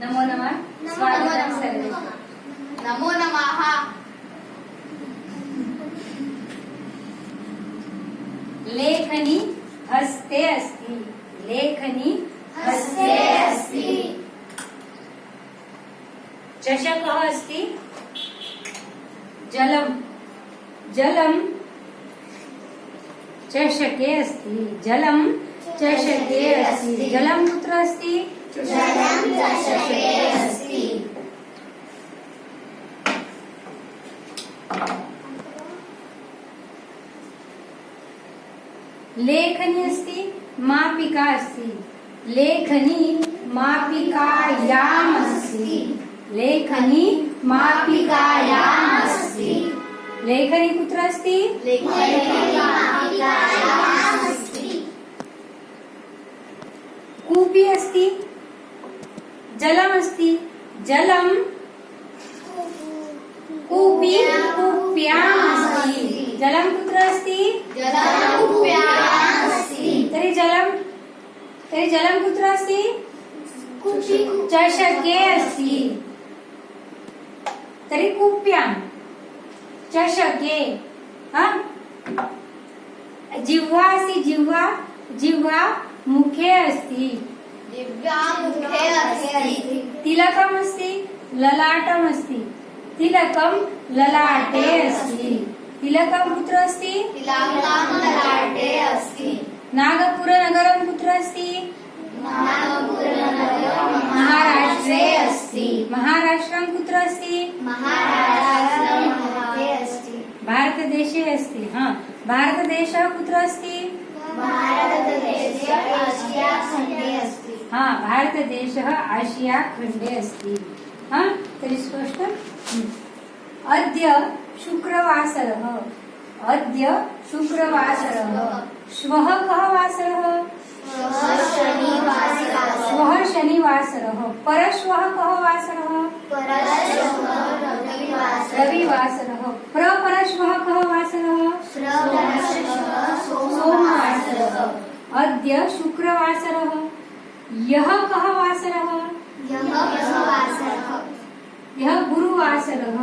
नमो नमः. स्वागतं सर्वे. नमो नमः. लेखनी हस्ते अस्ति. लेखनी हस्ते अस्ति. चषकः अस्ति. जलं जलं चषके अस्ति. जलं चषके अस्ति. जलं कुत्र अस्ति? जलं चषके अस्ति. लेखनी अस्ति. मापिका अस्ति. लेखनी मापिकायाम् अस्ति. लेखनी मापिकायाम् अस्ति. लेखनी कुत्र अस्ति? लेखनी मापिकायाम् अस्ति. कूपी अस्ति. जलमस्ति. जलं कूपी कूप्याम् अस्ति. जलं कुत्र अस्ति? जलं कूप्याम् अस्ति. तर्हि जलं कुत्र अस्ति? चषके अस्ति. तर्हि कूप्यां चषके. जिह्वा अस्ति. जिह्वा मुखे अस्ति. दिव्या मुखे अस्ति. तिलकम् अस्ति. ललाटम् अस्ति. तिलकं ललाटे अस्ति. तिलकं कुत्र अस्ति? तिलकं ललाटे अस्ति. नागपुरनगरं कुत्र अस्ति? नागपुरनगरं महाराष्ट्रे अस्ति. महाराष्ट्रं कुत्र अस्ति? महाराष्ट्रं भारते अस्ति. भारतदेशे अस्ति. भारतदेशः कुत्र अस्ति? भारतदेशे आशिया खण्डे अस्ति. भारतदेशः आशिया खण्डे अस्ति. तर्हि स्पष्टम्? अद्य शुक्रवासरः. अद्य शुक्रवासरः. श्वः कः वासरः? श्वः शनिवासरः. श्वः शनिवासरः. परश्वः कः वासरः? परश्वः रविवासरः. रविवासरः. प्रपरश्वः कः वासरः? श्रवणश्वः सोमवासरः. अद्य शुक्रवासरः. यः कः वासरः? यः वासरः. यः गुरुवासरः.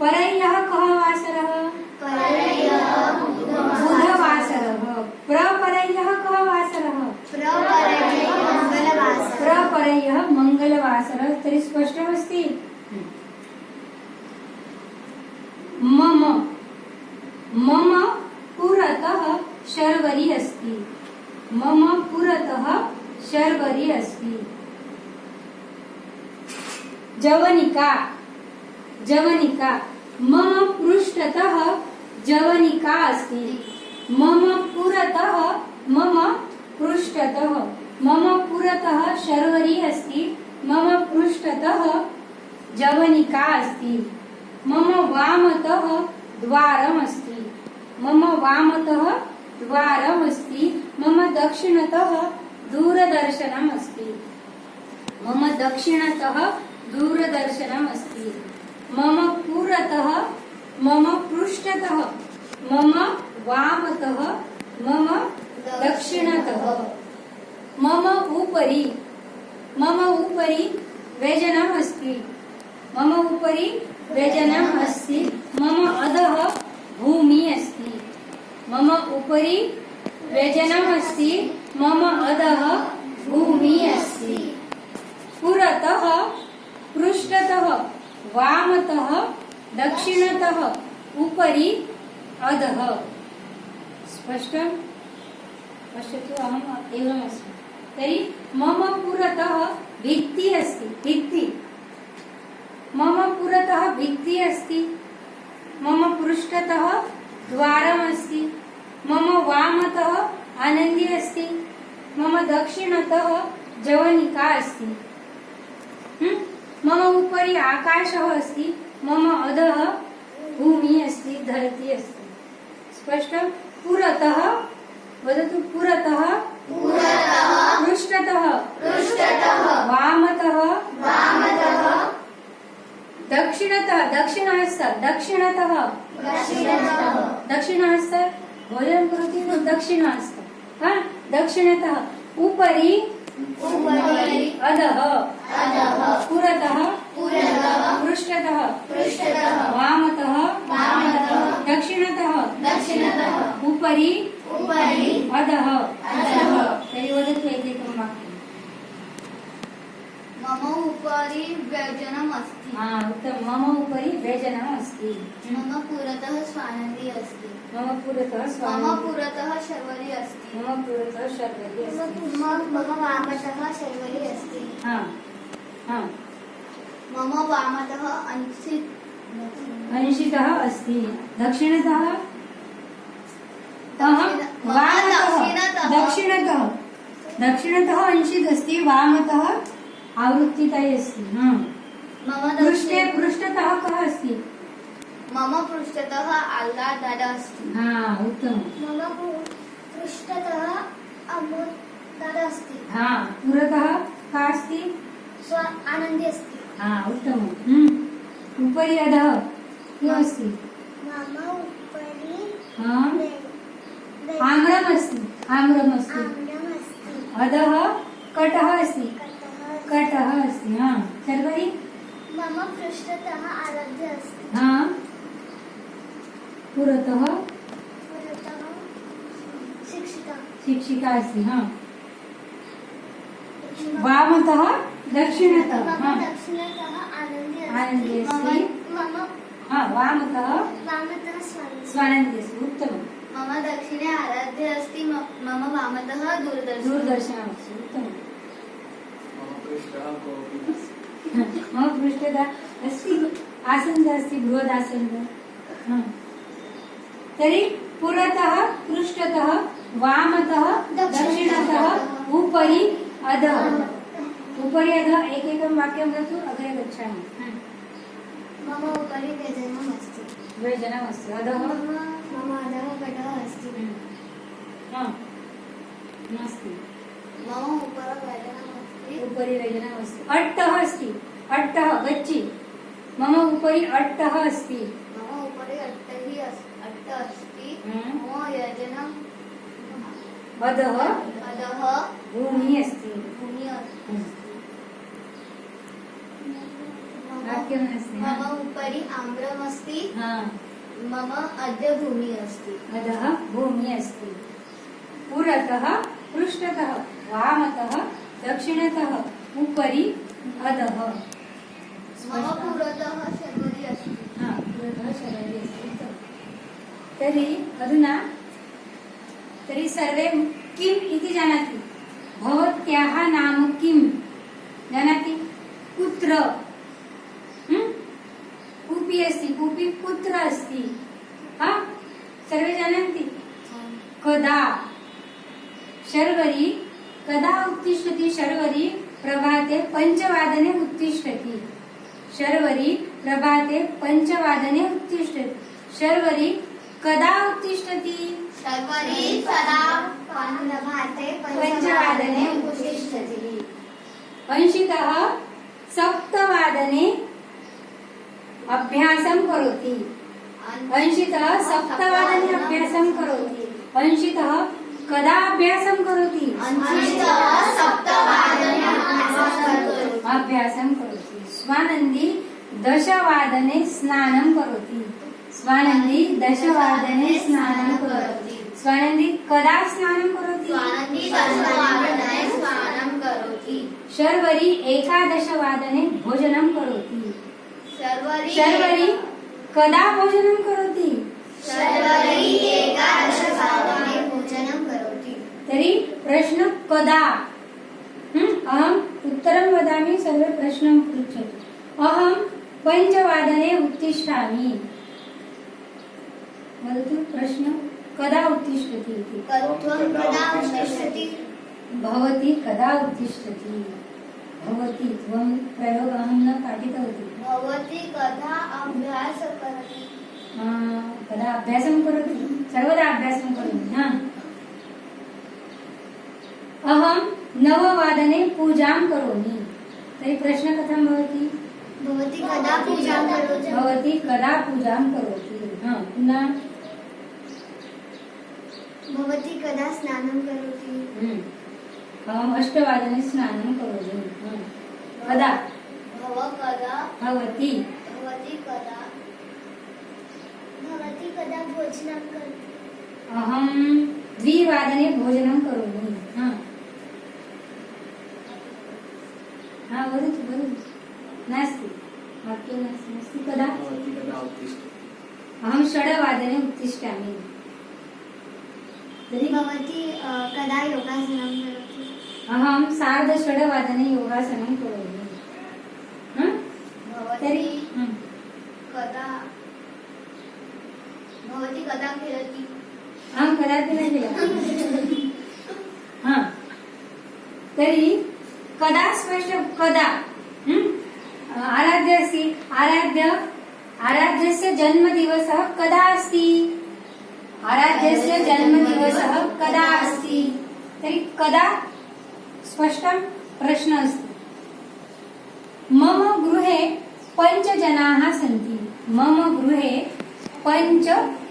परयः कः वासरः? परयः बुधवासरः. प्रपरयः कः वासरः? प्रपरयः मंगलवासरः. प्रपरयः मंगलवासरः. तर्हि स्पष्टमस्ति? मम मम पुरतः शर्वरी अस्ति. मम पुरतः शर्वरी अस्ति. जवनिका जवनिका. मम पृष्ठतः जवनिका अस्ति. मम पुरतः मम पृष्ठतः. मम पुरतः शर्वरी अस्ति. मम पृष्ठतः जवनिका अस्ति. मम वामतः द्वारम् अस्ति. मम वामतः द्वारम् अस्ति. मम दक्षिणतः दूरदर्शनम् अस्ति. मम दक्षिणतः दूरदर्शनम् अस्ति. मम पुरतः मम पृष्ठतः मम वामतः मम दक्षिणतः. मम उपरि व्यजनम् अस्ति. मम उपरि व्यजनम् अस्ति. मम अधः भूमिः अस्ति. मम उपरि व्यजनम् अस्ति. मम अधः भूमिः अस्ति. पुरतः पृष्ठतः वामतः दक्षिणतः उपरि अधः. स्पष्टम्? पश्यतु, अहम् एवमस्मि. तर्हि मम पुरतः भित्तिः अस्ति. भित्तिः. मम पुरतः भित्तिः अस्ति. मम पृष्ठतः द्वारम् अस्ति. मम वामतः आनन्दी अस्ति. मम दक्षिणतः जवनिका अस्ति. मम उपरि आकाशः अस्ति. मम अधः भूमिः अस्ति. धरती अस्ति. स्पष्टं? पुरतः वदतु. पुरतः पृष्ठतः वामतः दक्षिणतः. दक्षिणहस्त. दक्षिणहस्त भोजनं करोति न? दक्षिणहस्त. दक्षिणतः उपरि उपरि अधः अधः पुरतः पुरतः पृष्ठतः पृष्ठतः वामतः वामतः दक्षिणतः दक्षिणतः उपरि उपरि अधः अधः तर्हि वदतु एकैकं वाक्यम् मम उपरि व्यजनम् अस्ति हा उत्तमं मम उपरि व्यजनम् अस्ति मम पुरतः स्वानन्दी अस्ति मम पुरतः मम स्वामी पुरतः शर्वरी अस्ति मम पुरतः शर्वरी अस्ति मम वामतः शर्वरी अस्ति हा हा मम वामतः अंशितः अस्ति दक्षिणतः दक्षिण- वामतः दक्षिणतः। दक्षिणतः अंशित अस्ति वामतः आवृत्तिताय अस्ति हा मम पृष्ठे दक्षिण पृष्ठतः कः अस्ति मम पृष्ठतः आल्ला दादा अस्ति हा उत्तमं मम पृष्ठतः अमोद दादा अस्ति हा पुरतः का अस्ति स्व आनन्दी अस्ति हा उत्तमम् उपरि अधः किम् अस्ति मम उपरि हा आम्रमस्ति आम्रमस्ति आम्रमस्ति अधः कटः अस्ति कटः अस्ति हा शर्वरी मम पृष्ठतः आराध्य अस्ति हा पुरतः पुरतः शिक्षिका शिक्षिका अस्ति हा वामतः दक्षिणतः मम हा दक्षिणतः आनन्दी आनन्दी अस्ति अस्ति। मम हा वामतः वामतः स्वामी स्वानन्दी अस्ति उत्तमं मम दक्षिणे आराध्य अस्ति मम वामतः दूरदर्शन दूरदर्शनमस्ति उत्तमं मम पृष्ठः कोऽपि नास्ति मम पृष्ठतः अस्ति आसन्दः अस्ति बृहदासन्दः हा तर्हि पुरतः पृष्ठतः वामतः दक्षिणतः उपरि अधः उपरि अधः एकैकं वाक्यं वदतु अग्रे गच्छामि मम उपरि व्यजनम् अस्ति व्यजनमस्ति अधः मम अधः कटः अस्ति हा नास्ति मम उपरि व्यजनम् अस्ति उपरि व्यजनमस्ति अट्टः अस्ति अट्टः गच्छि मम उपरि अट्टः अस्ति मम उपरि अट्ट अस्ति मम व्यजनम् अधः अधः भूमिः अस्ति भूमिः अस्ति वाक्यमस्ति मम उपरि आम्रमस्ति हा मम अद्य भूमिः अस्ति अधः भूमिः अस्ति पुरतः पृष्ठतः वामतः दक्षिणतः उपरि अधः मम पुरतः शर्वरी अस्ति हा पुरतः शरदी अस्ति तर्हि अधुना तर्हि सर्वे किम् इति जानाति भवत्याः नाम किम् जानाति कुत्र कूपी अस्ति कूपी कुत्र अस्ति हा सर्वे जानन्ति कदा शर्वरी कदा उत्तिष्ठति शर्वरी प्रभाते 5 उत्तिष्ठति शर्वरी प्रभाते 5 उत्तिष्ठति शर्वरी कदा उत्तिष्ठति शर्वरी सदा प्रभाते 5 उत्तिष्ठति अंशितः 7 अभ्यासं करोति अंशितः 7 अभ्यासं करोति अंशितः कदा अभ्यासं करोति अंशितः 7 अभ्यासं करोति स्वानन्दी 10 स्नानं करोति स्वानन्दी 10 स्नानं करोति स्वानन्दी कदा स्नानं करोति स्वानन्दी 10 स्नानं करोति शर्वरी 11 भोजनं करोति शर्वरी शर्वरी कदा भोजनं करोति शर्वरी 11 भोजनं करोति तर्हि प्रश्न कदा अहम् उत्तरं वदामि सर्वे प्रश्नं पृच्छतु अहं 5 उत्तिष्ठामि वदतु प्रश्न कदा उत्तिष्ठति इति त्वं कदा उत्तिष्ठति भवती कदा उत्तिष्ठति भवती त्वं प्रयोग अहं न पाठितवती भवती कदा अभ्यास करोति कदा अभ्यासं करोति सर्वदा अभ्यासं करोमि हा अहं 9 पूजां करोमि तर्हि प्रश्नः कथं भवति भवती कदा पूजां करोति भवती कदा पूजां करोति हा पुनः भवती कदा स्नानं करोति अहम् अष्टवादने स्नानं करोमि कदा भव कदा भवती भवती कदा भोजनं करोति अहं द्विवादने भोजनं करोमि वदतु नास्ति वाक्ये नास्ति कदा भवती कदा उत्तिष्ठति अहं षड्वादने उत्तिष्ठामि तर्हि भवती कदा योगासनं करोति अहं सार्धषड्वादने योगासनं करोमि भवती कदा खेलति अहं कदापि न खेलामि तर्हि कदा स्पष्ट कदा आराध्य अस्ति आराध्यस्य जन्मदिवसः कदा अस्ति आराध्यस्य जन्मदिवसः कदा अस्ति तर्हि कदा स्पष्टं प्रश्न अस्ति मम गृहे 5 जनाः सन्ति मम गृहे 5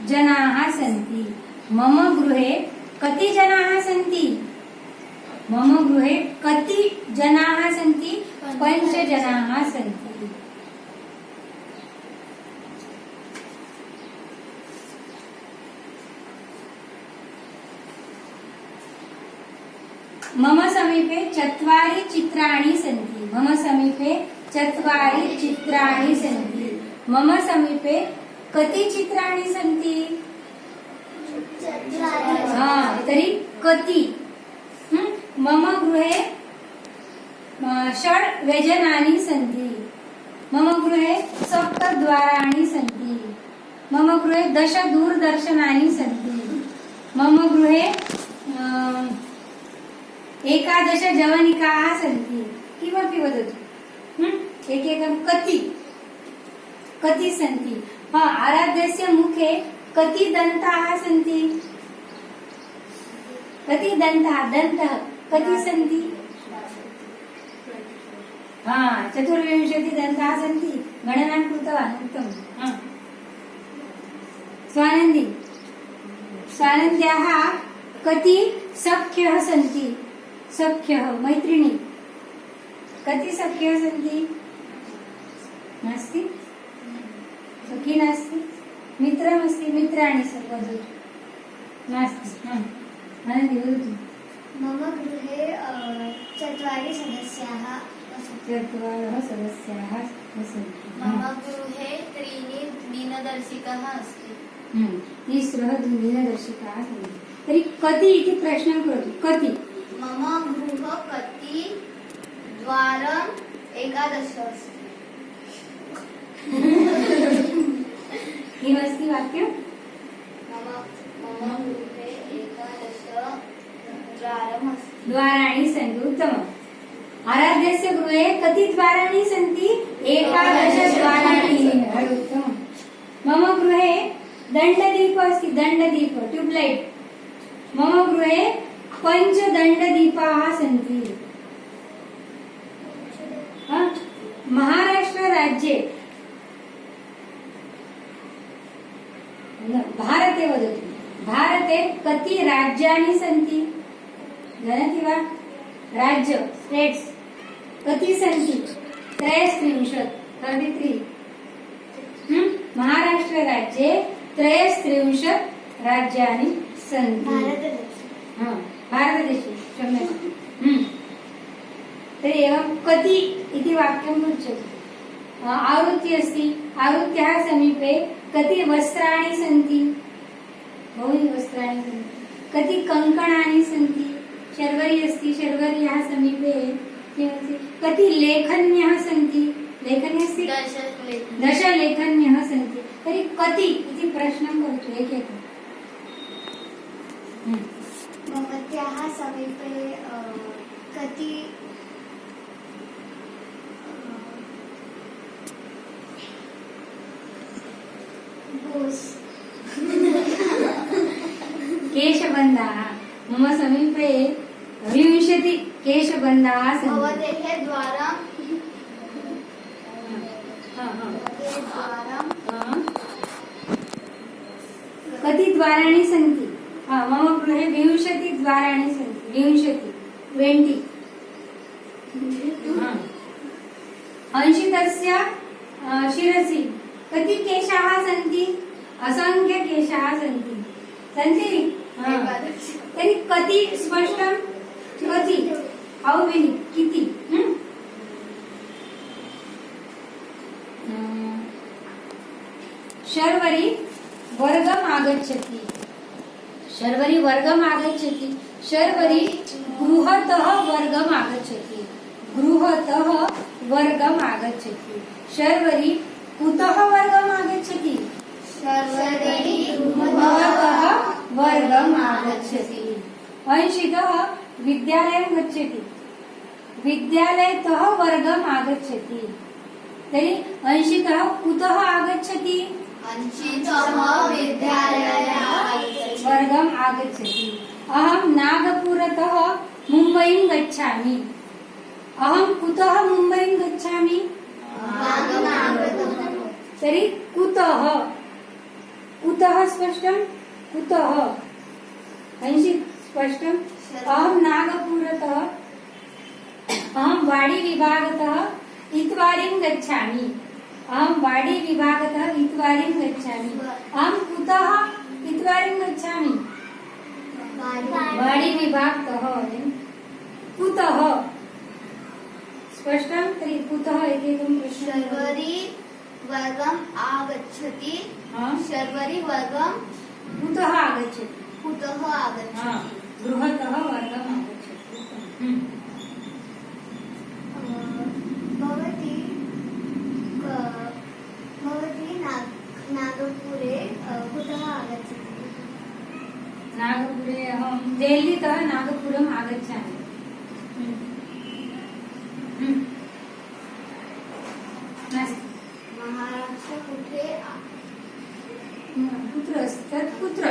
जनाः सन्ति मम गृहे कति जनाः सन्ति मम गृहे कति जनाः सन्ति 5 जनाः सन्ति मम समीपे 4 चित्राणि सन्ति मम समीपे 4 चित्राणि सन्ति मम समीपे कति चित्राणि सन्ति तर्हि कति मम गृहे 6 व्यजनानि सन्ति मम गृहे 7 द्वाराणि सन्ति मम गृहे 10 दूरदर्शनानि सन्ति मम गृहे 11 जवनिकाः सन्ति किमपि वदतु एकैकं कति सन्ति आराध्यस्य मुखे कति दन्ताः सन्ति कति दन्तः कति सन्ति 24 दन्ताः सन्ति गणनां कृतवान् उत्तमं स्वानन्द्याः कति सख्यः सन्ति सख्यः मैत्रिणी कति सख्यः सन्ति नास्ति सखी नास्ति मित्रमस्ति मित्राणि वदतु नास्ति आनन्दी वदतु मम गृहे 4 सदस्याः 4 सदस्याः सन्ति मम गृहे 3 दिनदर्शिकाः अस्ति 3 दिनदर्शिकाः सन्ति तर्हि कति इति प्रश्नं करोतु कति मम गृह कति द्वारम् 11 अस्ति किमस्ति वाक्यं मम गृहे 11 द्वारम् अस्ति द्वाराणि सन्ति उत्तमम् आराध्यस्य गृहे कति द्वाराणि सन्ति 11 द्वाराणि उत्तमम् मम गृहे दण्डदीप अस्ति दण्डदीप ट्यूबलाइट मम गृहे 5 दण्डदीपाः सन्ति महाराष्ट्रराज्ये भारते वदतु भारते कति राज्यानि सन्ति जानाति वा राज्य स्टेट्स् कति सन्ति 33 महाराष्ट्रराज्ये 33 राज्यानि सन्ति भारतदेशे क्षम्यताम् तर्हि एवं कति इति वाक्यं पृच्छतु आवृत्ति अस्ति आवृत्त्याः समीपे कति वस्त्राणि सन्ति बहूनि वस्त्राणि सन्ति कति कङ्कणानि सन्ति शर्वरी अस्ति शर्वर्याः समीपे किमस्ति कति लेखन्यः सन्ति लेखनी अस्ति 10 लेखन्यः सन्ति तर्हि कति इति प्रश्नं करोतु एकैकम् भवत्याः समीपे कति केशबन्धाः मम समीपे 20 केशबन्धाः सन्ति भवतेः द्वारं कति द्वाराणि सन्ति मम गृहे 20 द्वाराणि सन्ति 20 20. अंशितस्य शिरसि कति केशाः सन्ति? असंख्य केशाः सन्ति. सन्ति? तर्हि कति स्पष्टं? कति? हाउ मेनी? किती? शर्वरी वर्गम् आगच्छति. शर्वरी वर्गम् आगच्छति. शर्वरी गृहतः वर्गम् आगच्छति. गृहतः वर्गम् आगच्छति. शर्वरी कुतः वर्गम् आगच्छति? शर्वरी गृहतः वर्गम् आगच्छति. अंशितः विद्यालयं गच्छति. विद्यालयतः वर्गम् आगच्छति. तर्हि अंशितः कुतः आगच्छति? अंशितः विद्यालयः वर्गम् आगच्छति. अहं नागपुरतः मुम्बईं गच्छामि. अहं कुतः मुम्बईं गच्छामि? तर्हि कुतः? कुतः स्पष्टं? कुतः? अंशित स्पष्टं? अहं नागपुरतः अहं वाडी विभागतः इतवारिं गच्छामि. अहं वाडी विभागतः इतवारिं गच्छामि. अहं कुतः इतवारिं गच्छामि? वाडी विभागतः. कुतः? स्पष्टं? तर्हि कुतः एकैकं प्रश्नं. शर्वरी वर्गम् आगच्छति. हा? शर्वरी वर्गं कुतः आगच्छति? कुतः हा, आगच्छति? गृहतः वर्गम् आगच्छति. भवती नागपुरे कुतः आगच्छति? नागपुरे अहं देहलीतः नागपुरम् आगच्छामि. नास्ति. महाराष्ट्र कुठे कुत्र अस्ति? तत् कुत्र?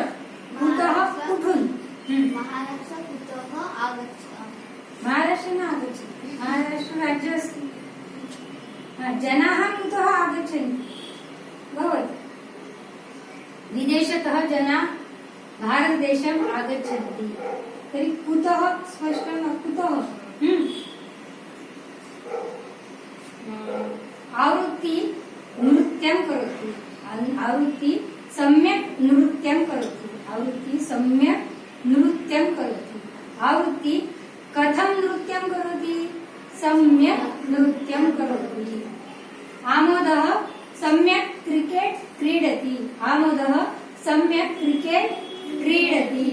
कुतः? कुठून? महाराष्ट्र कुतः आगच्छति? महाराष्ट्र न आगच्छति. महाराष्ट्र राज्य अस्ति. जनाः कुतः आगच्छन्ति? भवति विदेशतः जनाः भारतदेशम् आगच्छन्ति. तर्हि कुतः स्पष्टं? कुतः? आवृत्ति नृत्यं करोति. आवृत्ति सम्यक् नृत्यं करोति. आवृत्ति सम्यक् नृत्यं करोति. आवृत्ति कथं नृत्यं करोति? सम्यक् नृत्यं करोति. आमोदः सम्यक् क्रिकेट् क्रीडति. आमोदः सम्यक् क्रिकेट् क्रीडति.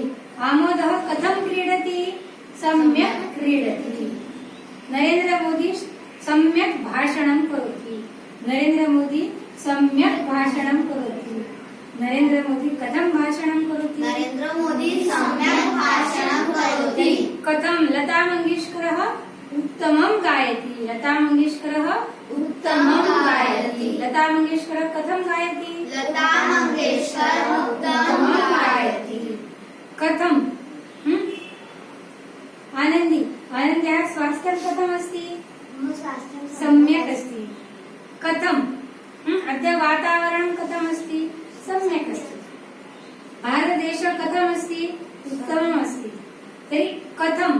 आमोदः कथं क्रीडति? सम्यक् क्रीडति. नरेंद्र मोदी सम्यक् भाषणं करोति. नरेंद्र मोदी सम्यक् भाषणं करोति. नरेंद्र मोदी कथं भाषणं करोति? नरेंद्र मोदी सम्यक् भाषणं करोति. कथं? लता मंगेशकरः उत्तमं गायति. लता मंगेशकरः उत्तमं गायति. लता मंगेशकरः कथं गायति? लता मंगेशकर उत्तमं गायति. कथं? आनंदी. आनन्द्याः स्वास्थ्यं कथमस्ति? सम्यक् अस्ति. कथं? अद्य वातावरणं कथमस्ति? सम्यक् अस्ति. भारतदेशः कथमस्ति? उत्तमम् अस्ति. तर्हि कथं?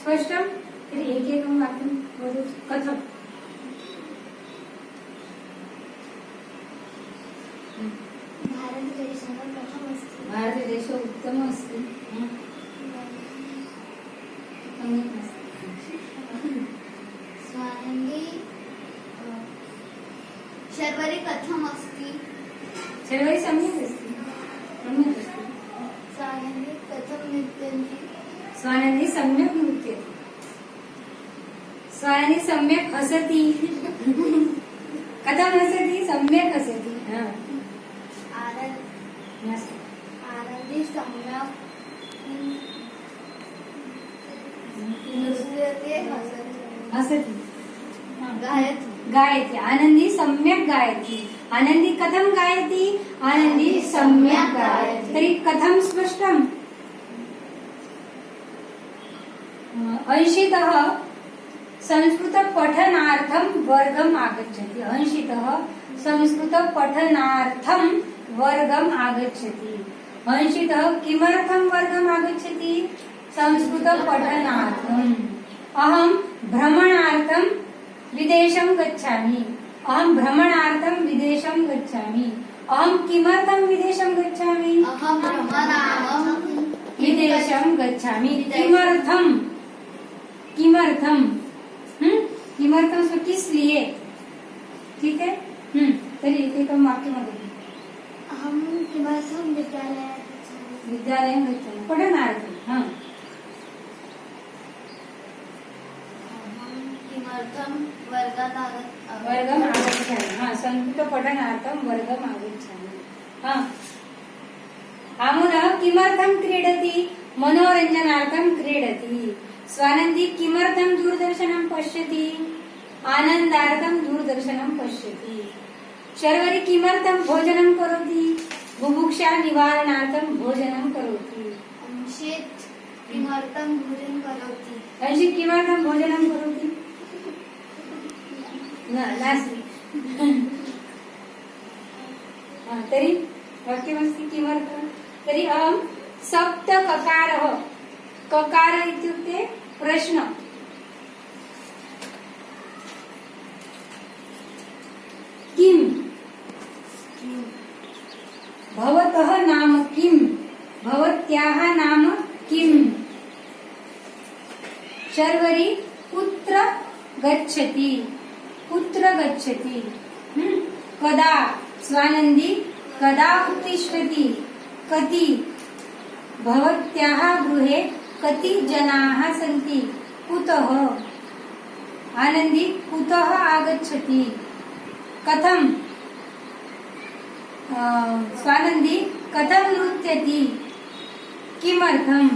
स्पष्टं? तर्हि एकैकं वाक्यं वदतु. कथं? भारतदेशः कथमस्ति? भारतदेशः उत्तमः अस्ति. सम्यक् अस्ति. स्वानंदी शर्वरी कथम् अस्ति? सर्वैः सम्यक् अस्ति. सम्यक् अस्ति. स्वानंदी कथं नृत्यन्ति? स्वानंदी सम्यक् नृत्यति. स्वानंदी सम्यक् हसति. कथं हसति? सम्यक् हसति. आनंदी सम्यक् नृत्यते हसति. गायति. गायति. आनंदी सम्यक् गायति. आनंदी कथं गायति? आनंदी सम्यक् गायति. तर्हि कथं स्पष्टम्? अंशितः संस्कृतपठनार्थं वर्गम् आगच्छति. अंशितः संस्कृतपठनार्थं वर्गम् आगच्छति. अंशितः किमर्थं वर्गम् आगच्छति? संस्कृतपठनार्थम्. अहम भ्रमणार्थम विदेशं गच्छामि. अहम भ्रमणार्थम विदेशं गच्छामि. अहम किमर्थम विदेशं गच्छामि. अहं भ्रमणार्थं विदेशं गच्छामि. किमर्थम किमर्थम किमर्थम सो किस लिए. ठीक आहे. तरी इथे कम वाक्यामध्ये अहं किमर्थं विद्यालयात गच्छामि. विद्यालयं गच्छामि पठनार्थं. अहं किमर्थं वर्गात वर्गम आगच्छामि. संस्कृत पठनार्थं वर्गम आगच्छामि. आमुनः किमर्थं क्रीडति. मनोरञ्जनार्थं क्रीडति. स्वानंदी किमर्थं दूरदर्शनं पश्यति. आनंदार्थं दूरदर्शनं पश्यति. शर्वरी किमर्थं भोजनं करोति. बुभुक्षा निवारणार्थं भोजनं करोति. अंशित किमर्थं भोजनं करोति. अंशित किमर्थं भोजनं करोति. नास्ति. तर्हि वाक्यमस्ति किमर्थं. तर्हि अहं सप्तककारः. ककार इत्युक्ते प्रश्न. किम भवतः नाम किम. भवत्याः नाम किम. शर्वरी कुत्र गच्छति. कुत्र गच्छति. कदा. स्वानंदी कदा उत्तिष्ठति. कति. भवत्याः गृहे कति जनाः सन्ति. कुतः. आनंदी कुतः आगच्छति. कथं. स्वानंदी कथं नृत्यति. किमर्थम्.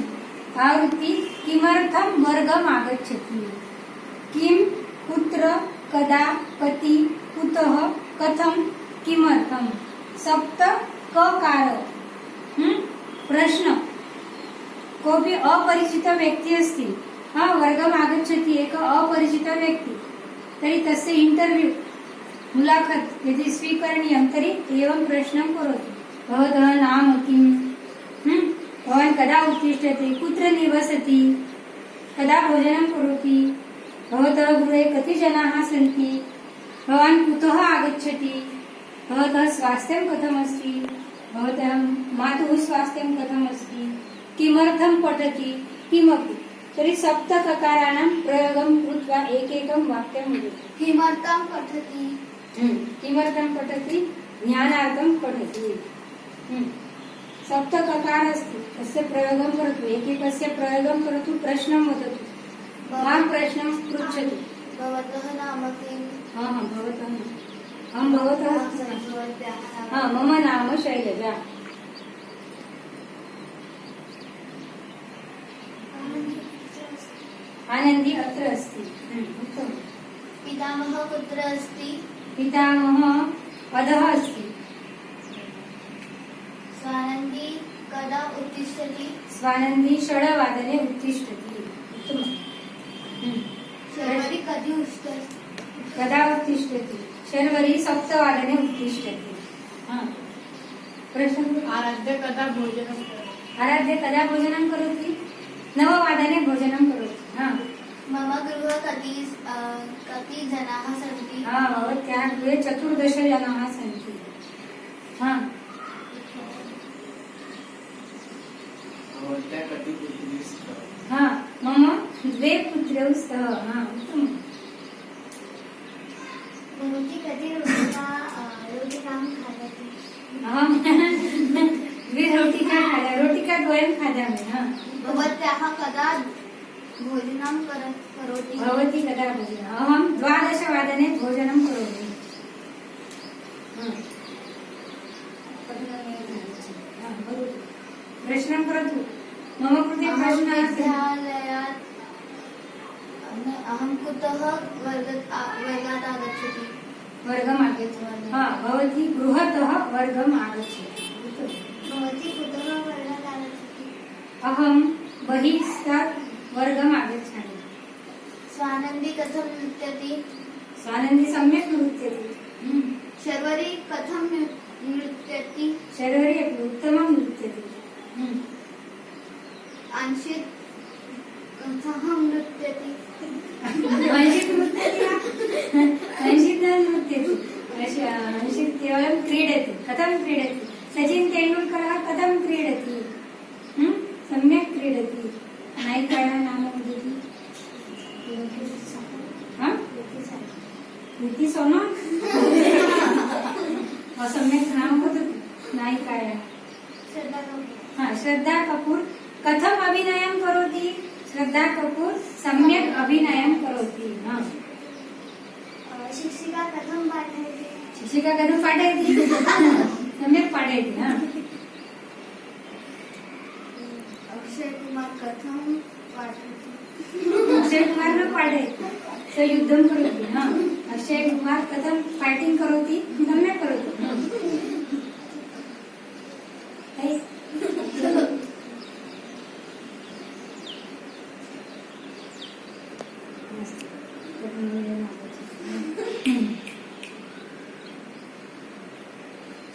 आवृत्ति किमर्थं वर्गम् आगच्छति. किं कुत्र कदा कति कुतः कथं किमर्थं. सप्त ककार. प्रश्न. कोऽपि अपरिचित व्यक्ती अस्ति. वर्गम् आगच्छति एक अपरिचित व्यक्ति. तर्हि तस्य इंटरव्यू मुलाखत यदि स्वीकरणीयं तर्हि एवं प्रश्नं करोतु. भवतः नाम किं. भवान् कदा उत्तिष्ठति. कुत्र निवसति. कदा भोजनं करोति. भवतः गृहे कति जनाः सन्ति. भवान् कुतः आगच्छति. भवतः स्वास्थ्यं कथमस्ति. भवतः मातुः स्वास्थ्यं कथमस्ति. किमर्थं पठति. किमपि. तर्हि सप्तककाराणां प्रयोगं कृत्वा एकैकं वाक्यं वदतु. किमर्थं पठति. किमर्थं पठति. ज्ञानार्थं पठति. सप्तककार अस्ति तस्य प्रयोगं करोतु. एकैकस्य प्रयोगं करोतु. प्रश्नं वदतु. मां प्रश्नं पृच्छतु. भवतः नाम किं. भवतः. अहं भवतः. मम नाम शैलजा. आनंदी अत्र अस्ति. उत्तमम्. पितामहः कुत्र अस्ति. पितामहः अधः अस्ति. स्वानंदी कदा उत्तिष्ठति. स्वानंदी षड्वादने उत्तिष्ठति. उत्तमम्. शर्वरी कति उत्तिष्ठति. कदा उत्तिष्ठति. शर्वरी सप्तवादने उत्तिष्ठति. प्रश्न. आराध्य कदा भोजनं करोति. आराध्य कदा भोजनं करोति. नववादने भोजनं करोति. मम गृहे कति जनाः सन्ति. भवत्याः गृहे 14 जनाः सन्ति. भवत्याः कति पुत्री स्तः. मम 2 पुत्रौ स्तः. उत्तमम्. भवती कति रोटिकां खादति. अहं 2 रोटिकाद्वयं खादामि. भवत्याः कदा भोजनं करोति. भवती कदा भोजनम्. अहं 12 वादने भोजनं करोमि. प्रश्नं करोतु. मम कृते प्रश्नः अस्ति. विद्यालयात् अहं कुतः वर्गात् आगच्छति. वर्गम् आगच्छति. भवती गृहतः वर्गम् आगच्छति. भवती कुतः वर्गात् आगच्छति. अहं बहिस्तात् वर्गम् आगच्छामि. स्वानंदी कथं नृत्यति. स्वानंदी सम्यक् नृत्यति. शर्वरी कथं नृत्यति. शर्वरी अपि उत्तमं नृत्यति. अंशित कथं नृत्यति. केवलं क्रीडति कथं क्रीडति सचिन तेंडुलकरः कथं क्रीडति सम्यक् क्रीडति नायिकायाः नाम वदति हा? कृति सोनोन् सम्यक् नाम वदतु नायिकायाः श्रद्धा कपूर हा श्रद्धा कपूर कथम अभिनयं करोति श्रद्धा कपूर सम्यक् अभिनयं करोति हा शिक्षिका कथं पाठयति शिक्षिका कथं पाठयति सम्यक् पाठयति हा अक्षय कुमार कथं पाठयति अक्षय कुमार न पाठयति स युद्धं करोति हा अक्षय कुमार कथं फाइटिंग करोति सम्यक् करोति हा है?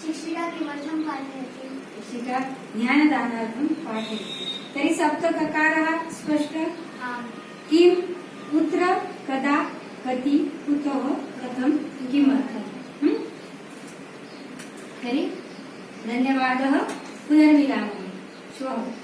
शिक्षिका किमर्थं पाठयति शिक्षिका ज्ञानदानार्थं पाठयति तर्हि सप्तककारः स्पष्ट आम् किं कुत्र कदा कति कुतः कथं किमर्थं तर्हि धन्यवादः पुनर्मिलामः श्वः